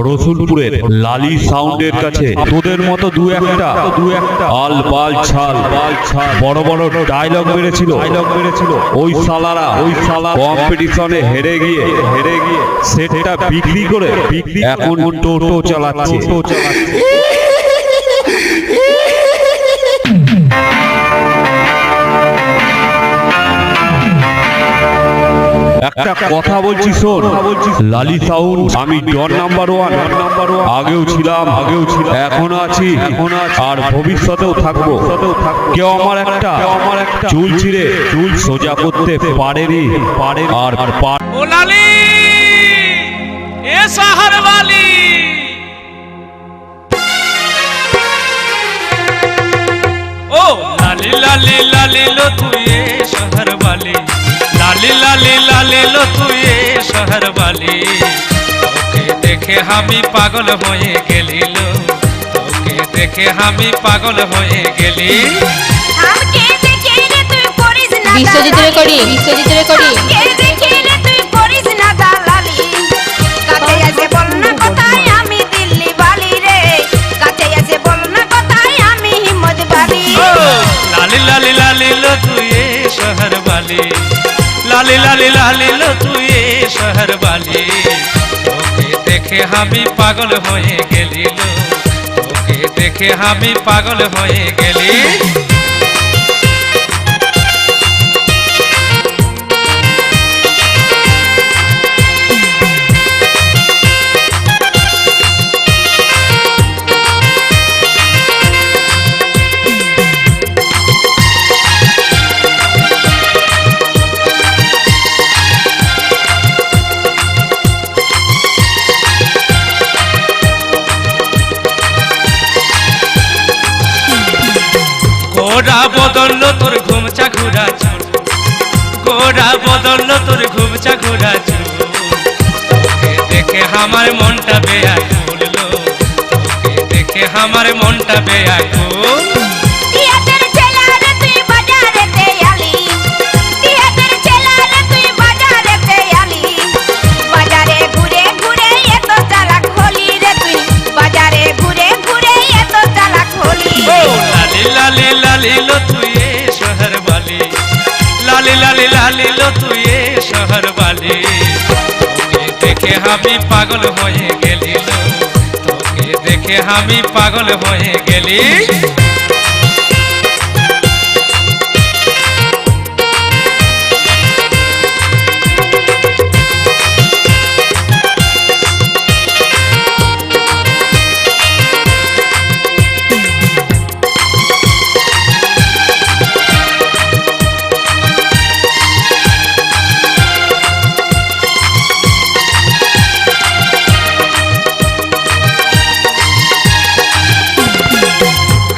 রসুলপুরের লালি সাউন্ডের কাছে তোদের মতো দু একটা আল বাল ছাল বড় বড় ডায়লগ মেরেছিল ওই সালারা কম্পিটিশনে হেরে গিয়ে সেটটা বিক্রি করে এখন টোটো চালাচ্ছে। একটা কথা বলছি শোন, লালি সাউন্ড আমি ডন নাম্বার ওয়ান আগেও ছিলাম এখনো আছি আর ভবিষ্যতেও থাকবো। কেউ আমার একটা চুল ছিঁড়ে চুল সোজা করতে পারেনি আর ও লালি এ শহর वाली ও লালি লালি লালি লো তুই এ শহর वाली लाली लाली लाली लो तू ये शहर वाली তোকে দেখে আমি পাগল হয়ে গেলি লো তোকে দেখে আমি পাগল হয়ে গেলি আমাকে দেখে রে তুই করিস না বিশ্বজিৎ রেকর্ডিং আমাকে দেখে রে তুই করিস না দালালি কাছে এসে বল না কোথায় আমি দিল্লি বালি রে কাছে এসে বল না কোথায় আমি হিম্মত বালি लाली लाली लाली लो तू ये शहर वाली लाली लाली लाली लो तू ये शहर वाली তোকে দেখে আমি পাগল হয়ে গেলি লো তোকে দেখে আমি পাগল হয়ে গেলি গোরা বদল তোর ঘুমচা ঘুরা গোরা বদল তোর ঘুমচা ঘুরা তোকে দেখে আমার মনটা বেয়াকুল লো তোকে দেখে আমার মনটা বেয়াকুল টিয়াদের ছেলারে তুই বাজারেতে আলি টিয়াদের ছেলারে তুই বাজারেতে আলি বাজারে ঘুরে ঘুরে এত চালাক হলি রে তুই বাজারে ঘুরে ঘুরে এত চালাক হলি लाली लाली लाली लो तू ये शहर वाली लाली लाली लाली लो तू ये शहर वाली তোকে দেখে আমি পাগল হয়ে গেলি লো তোকে দেখে আমি পাগল হয়ে গেলি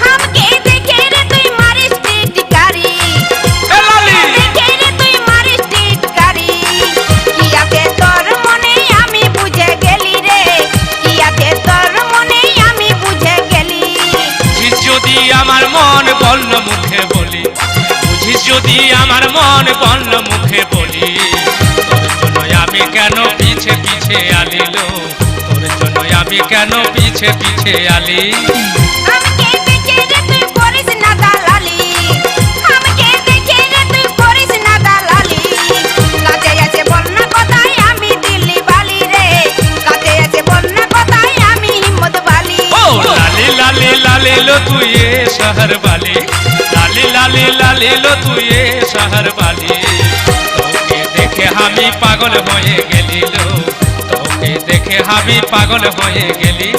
हमके देखे रे तुई मारिस टिटकारी देखे रे तुई मारिस टिटकारी कियाते तोर मने आमी बुझे गेली रे कियाते तोर मने आमी बुझे गेली বুঝিস যদি আমার মন বলল মুখে বলি বুঝিস যদি আমার মন বলল মুখে বলি তোর জন্য আমি কেন পিছে পিছে আলিলো তোর জন্য আমি কেন পিছে পিছে আলি हमके देखे रे तुई करिस ना दालाली हमके देखे रे तुई करिस ना दालाली काजे एसे बोल ना कोথায় আমি দিল্লি বালি রে काजे एसे बोल ना कोথায় আমি হিম্মত বালি ओ लाली लाली लाली लो तू ये शहर वाली लाली लाली लाली लो तू ये शहर वाली তোকে দেখে আমি পাগল হয়ে গেলি লো তোকে দেখে আমি পাগল হয়ে গেলি